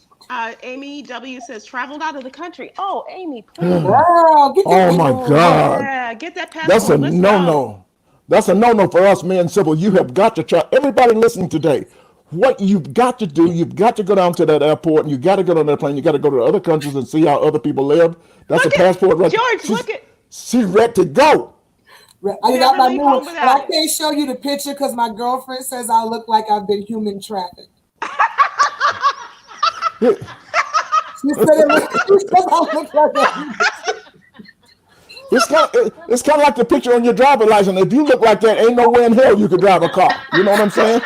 Amy W says, traveled out of the country. Oh, Amy, please. Girl, get that Oh my God. Yeah, get that passport. That's a Let's no-no. go. That's a no-no for us, me and Sybil. You have got to try. Everybody listening today, what you've got to do, you've got to go down to that airport and you got to get on that plane. You got to go to other countries and see how other people live. That's Look a passport. Right? George, look at. She's ready to go. I got my leave new home one, but without I it. can't show you the picture because my girlfriend says I look like I've been human trafficked. She said I look like that. It's kind of like the picture on your driver's license. If you look like that, ain't no way in hell you could drive a car. You know what I'm saying?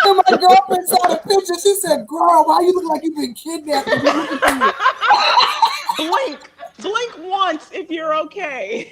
When my girlfriend saw the picture, she said, "Girl, why you look like you've been kidnapped?" Blink once if you're okay.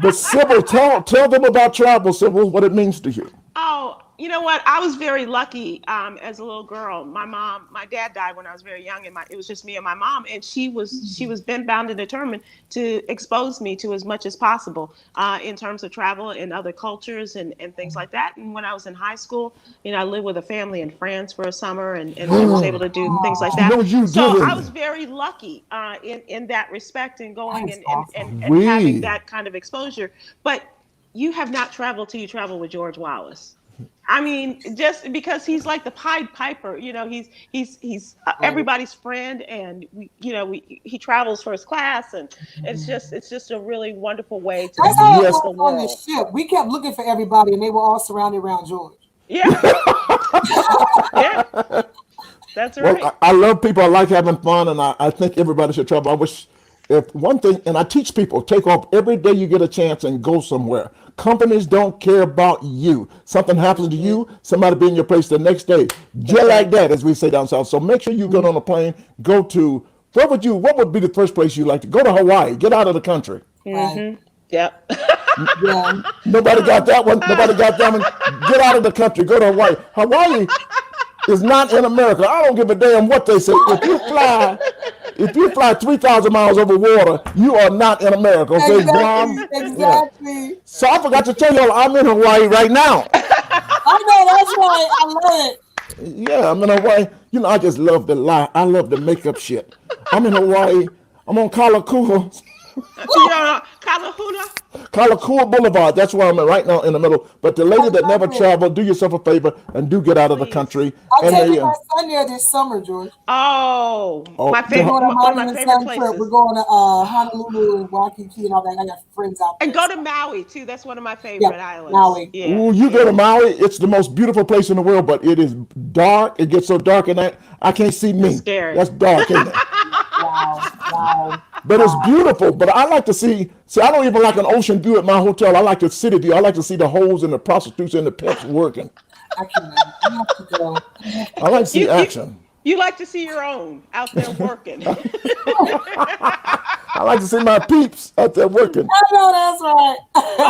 But Sybil, tell them about travel, Sybil, what it means to you. Oh, you know what? I was very lucky as a little girl. My dad died when I was very young, and it was just me and my mom. And she was bent, bound, and determined to expose me to as much as possible in terms of travel and other cultures and things like that. And when I was in high school, I lived with a family in France for a summer, and I was able to do things like that. No, you so didn't. I was very lucky in that respect and going and Oui. having that kind of exposure. But you have not traveled till you travel with George Wallace. I mean, just because he's like the Pied Piper, he's everybody's friend, and he travels first class, and it's just a really wonderful way to That's how it Yes. was the on world. the ship. We kept looking for everybody, and they were all surrounded around George. Yeah, yeah, that's right. Well, I love people. I like having fun, and I think everybody should travel. I wish if one thing, and I teach people, take off every day you get a chance and go somewhere. Companies don't care about you. Something happens to you, somebody be in your place the next day. Just like that, as we say down south. So make sure you get on a plane, go to, what would be the first place you'd like to go? To Hawaii, get out of the country. Mm-hmm. Yep. Yeah. Nobody got that one. Nobody got that one. Get out of the country, go to Hawaii. Hawaii is not in America. I don't give a damn what they say. If you fly 3,000 miles over water, you are not in America. Okay, Guam? Exactly. Yeah. So I forgot to tell y'all, I'm in Hawaii right now. I know, that's right. I love it. Yeah, I'm in Hawaii. I just love to lie. I love to make up shit. I'm in Hawaii. I'm on Kalakua Boulevard. That's where I'm at right now in the middle. But the lady that never traveled, do yourself a favor and do get out of the country. I'll take my son there this summer, George. Oh, my We're favorite, going to one of my Maui and favorite Sun places. Trip. We're going to Honolulu and Waikiki and all that. I got friends out there. And go to Maui too. That's one of my favorite islands. Maui. Yeah. Ooh, you go to Maui, it's the most beautiful place in the world, but it is dark. It gets so dark at night, I can't see me. It's scary. That's dark, isn't it? Wow. But it's beautiful. But I like to see, I don't even like an ocean view at my hotel. I like the city view. I like to see the holes and the prostitutes and the pimps working. I have to go. I like to see action. You like to see your own out there working. I like to see my peeps out there working. I know, that's right.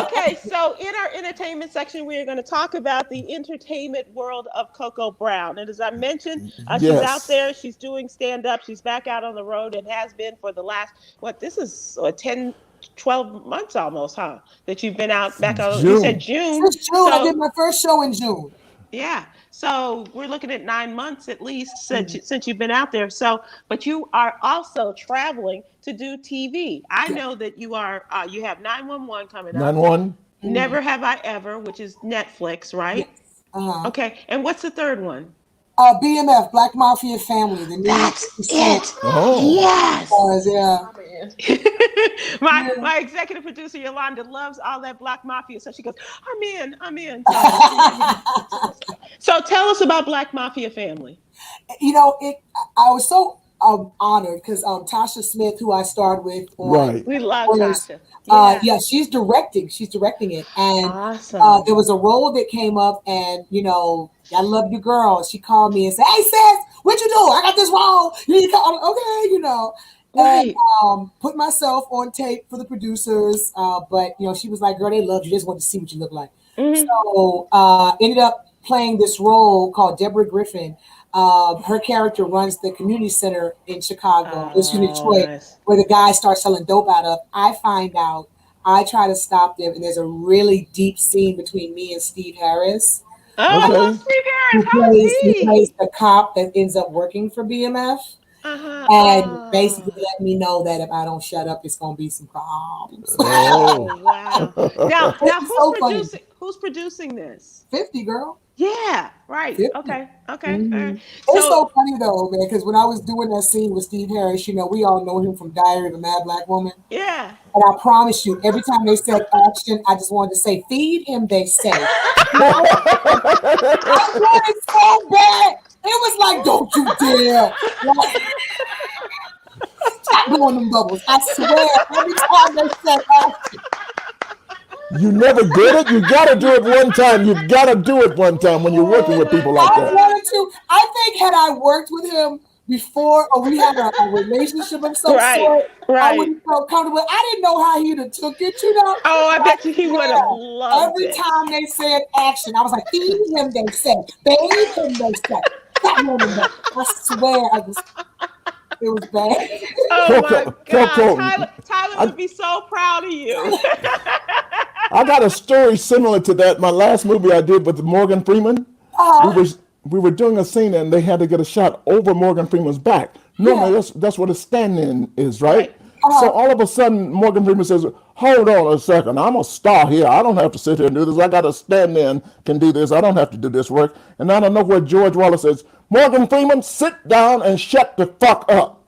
Okay, so in our entertainment section, we are going to talk about the entertainment world of Cocoa Brown. And as I mentioned, she's out there. She's doing stand-up. She's back out on the road and has been for the last, this is 10, 12 months almost, huh? That you've been back out. You said June. Since June, I did my first show in June. Yeah. So we're looking at 9 months at least since you've been out there. So, but you are also traveling to do TV. I know that you are. You have 911 coming up. 911. Never Have I Ever, which is Netflix, right? Yes. Uh-huh. Okay. And what's the third one? BMF, Black Mafia Family. That's it. Oh. Yes. Yeah. My executive producer Yolanda loves all that Black Mafia, so she goes, I'm in. So tell us about Black Mafia Family. I was so honored because Tasha Smith, who I starred with, we love Tasha. Yeah, she's directing it, and awesome. There was a role that came up, and I love you, girl. She called me and said, "Hey, sis, what you do? I got this role. You need to come." Okay, and Right. put myself on tape for the producers. But she was like, "Girl, they loved you. They just wanted to see what you look like." Mhm. So ended up playing this role called Deborah Griffin. Her character runs the community center in Chicago, Detroit, Nice. where the guys start selling dope out of. I find out. I try to stop them, and there's a really deep scene between me and Steve Harris, Oh, Okay. Steve who Harris, how is plays he? the cop that ends up working for BMF, Uh-huh. and basically let me know that if I don't shut up, it's gonna be some problems. Oh. Oh, wow. Now It's so funny. who's producing this? 50, girl. Yeah, right. 50. Okay. Okay. All right. It's So, so funny though, man, because when I was doing that scene with Steve Harris, we all know him from Diary of a Mad Black Woman. yeah. And I promise you, every time they said action, I just wanted to say, feed him, they say. I wanted so bad. It was like, don't you dare. Like, stop doing them doubles. I swear, every time they said action. You never did it. You got to do it one time. You got to do it one time when you're working with people like I that. wanted to. I think had I worked with him before, or we had a relationship of some sort, I would have felt comfortable. I didn't know how he'd have took it, Oh, I bet you he would have loved Every it. time they said action, I was like, feed him, they said. Bathe him, they said. Stop doing that. I swear, it was bad. Oh my Coco, God, Tyler would be so proud of you. I got a story similar to that. My last movie I did with Morgan Freeman, we were doing a scene and they had to get a shot over Morgan Freeman's back. Normally, that's what a stand-in is, right? So all of a sudden, Morgan Freeman says, hold on a second, I'm a star here. I don't have to sit here and do this. I got a stand-in, can do this. I don't have to do this work. And out of nowhere, George Wallace says, Morgan Freeman, sit down and shut the fuck up.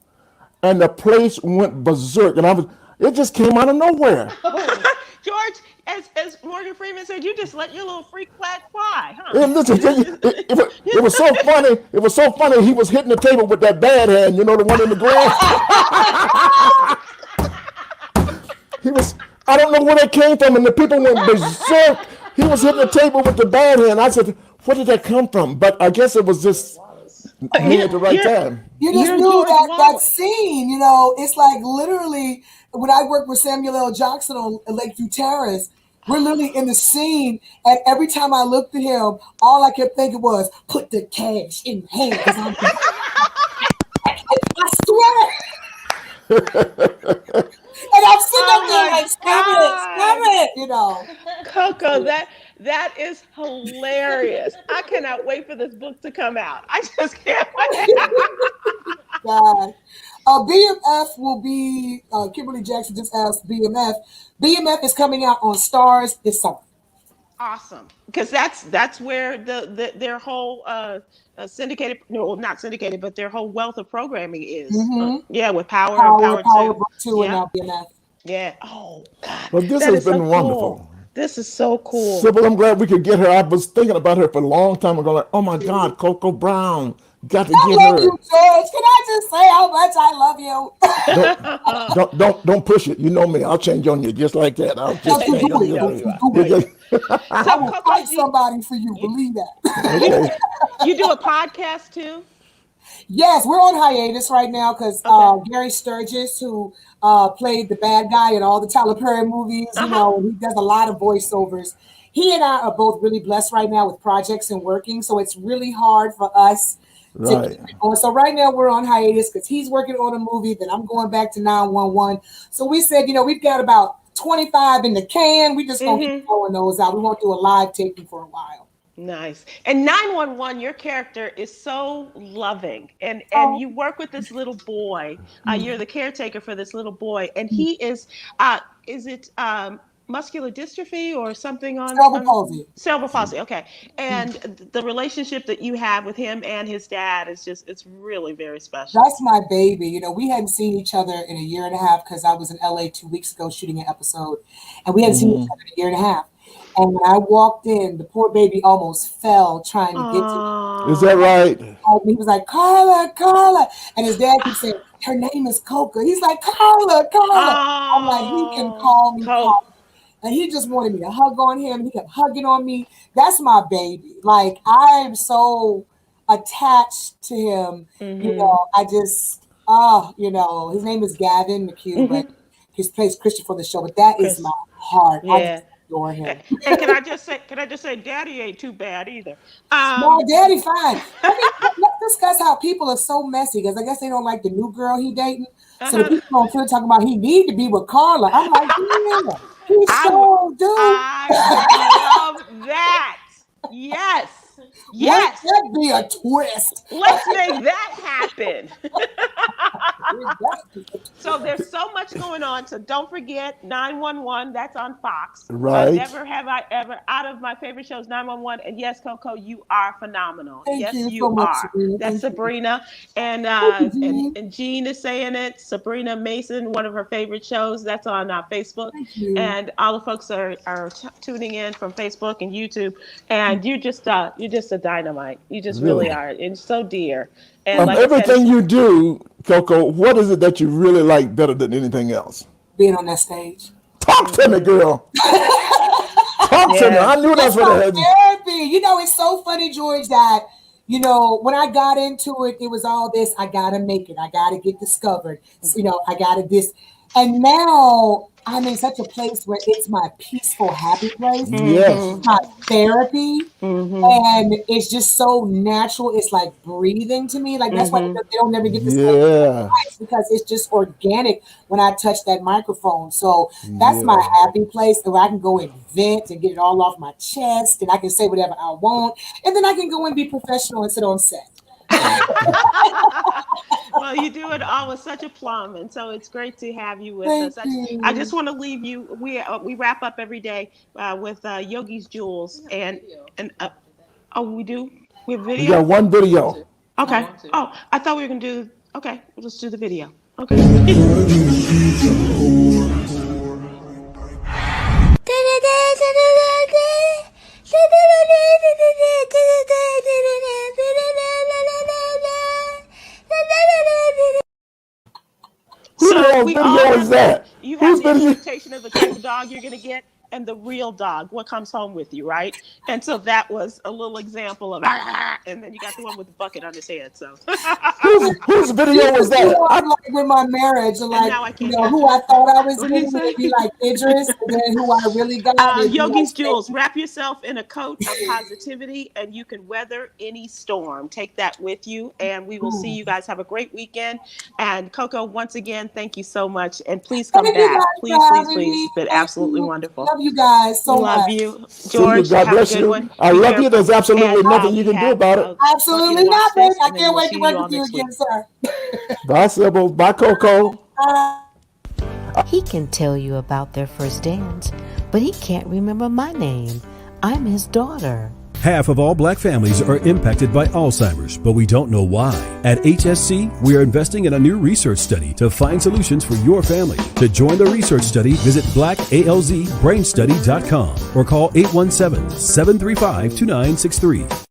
And the place went berserk. And it just came out of nowhere. George, as Morgan Freeman said, you just let your little freak flag fly, huh? And listen, it was so funny. It was so funny. He was hitting the table with that bad hand, the one in the glass. I don't know where that came from, and the people went berserk. He was hitting the table with the bad hand. I said, where did that come from? But I guess it was just me at the right time. You just knew that scene, it's like literally when I worked with Samuel L. Jackson on Lakeview Terrace, we're literally in the scene, and every time I looked at him, all I kept thinking was, put the cash in my hand. I swear. And I'm sitting up there like, stop it. Coco, that is hilarious. I cannot wait for this book to come out. I just can't wait. God. BMF will be, Kimberly Jackson just asked BMF. BMF is coming out on Stars this summer. Awesome. Because that's where their whole syndicated, no, not syndicated, but their whole wealth of programming is. With Power 2 and now BMF. Yeah. Oh, God. Well, this has been wonderful. Cool. This is so cool. Sybil, I'm glad we could get her. I was thinking about her for a long time ago. Like, oh my God, Cocoa Brown. Got to get her. I love you, George. Can I just say how much I love you? Don't push it. You know me. I'll change on you just like that. I'll just I will fight somebody for you. Believe that. Okay. You do a podcast too? Yes, we're on hiatus right now because Gary Sturgis, who played the bad guy in all the Tyler Perry movies, he does a lot of voiceovers. He and I are both really blessed right now with projects and working, so it's really hard for us to keep it going. So right now we're on hiatus because he's working on a movie, then I'm going back to 911. So we said, we've got about 25 in the can. We just gonna keep throwing those out. We won't do a live taping for a while. Nice. And 911, your character is so loving, and you work with this little boy. You're the caretaker for this little boy, and he is it muscular dystrophy or something on cerebral palsy? Cerebral palsy. Okay. And the relationship that you have with him and his dad is it's really very special. That's my baby. We hadn't seen each other in a year and a half because I was in LA 2 weeks ago shooting an episode, and we hadn't seen each other in a year and a half. And when I walked in, the poor baby almost fell trying to get to me. Is that right? He was like, Carla. And his dad kept saying, her name is Coca. He's like, Carla. I'm like, he can call me Carla. And he just wanted me to hug on him. He kept hugging on me. That's my baby. Like, I'm so attached to him. Oh, his name is Gavin McHugh, but he plays Christopher on the show. But that is my heart. Yeah. I just adore him. And can I just say, Daddy ain't too bad either. No, Daddy fine. Let's discuss how people are so messy because I guess they don't like the new girl he dating. So the people on Twitter talking about he need to be with Carla. I'm like, yeah, he's so dude. I love that. Yes. Yes. Let that be a twist. Let's make that happen. So there's so much going on. So don't forget 911. That's on Fox. Right. Never have I ever. Out of my favorite shows, 911. And yes, Coco, you are phenomenal. Thank you you so much, are. Sabrina. That's Thank Sabrina. And Jean. and Jean is saying it. Sabrina Mason, one of her favorite shows. That's on Facebook. And all the folks are tuning in from Facebook and YouTube. And you're just a dynamite. You just really are. And so dear. And like everything you do, Coco, what is it that you really like better than anything else? Being on that stage. Talk to me, girl. Talk to me. I knew that's what I had. Therapy. It's so funny, George, that when I got into it, it was all this, I gotta make it, I gotta get discovered, I gotta this. And now I'm in such a place where it's my peaceful, happy place. Yes. My therapy. And it's just so natural. It's like breathing to me. Like that's why they don't never get this because it's just organic when I touch that microphone. So that's my happy place where I can go and vent and get it all off my chest and I can say whatever I want. And then I can go and be professional and sit on set. Well, you do it all with such aplomb, and so it's great to have you with us. I just want to leave you. We wrap up every day with Yogi's Jewels, and we do. We have video. We got one video. Okay. Oh, I thought we were gonna do. Okay, let's do the video. Okay. Whose video is that? You have the expectation of the type of dog you're going to get and the real dog, what comes home with you, right? And so that was a little example of, and then you got the one with the bucket on his head. So whose video was that? I'm like with my marriage, and like who I thought I was getting would be like Idris, and then who I really got. Yogi's Jewels. Wrap yourself in a coat of positivity, and you can weather any storm. Take that with you, and we will see you guys. Have a great weekend. And Coco, once again, thank you so much, and please come back. Please. It's been absolutely wonderful. Love you guys so much. Love you, George. God bless you. One. I love you. There's absolutely nothing you can do about it. Absolutely nothing. I can't wait to work with you again, sir. Bye, Sybil. Bye, Coco. He can tell you about their first dance, but he can't remember my name. I'm his daughter. Half of all black families are impacted by Alzheimer's, but we don't know why. At HSC, we are investing in a new research study to find solutions for your family. To join the research study, visit blackalzbrainstudy.com or call 817-735-2963.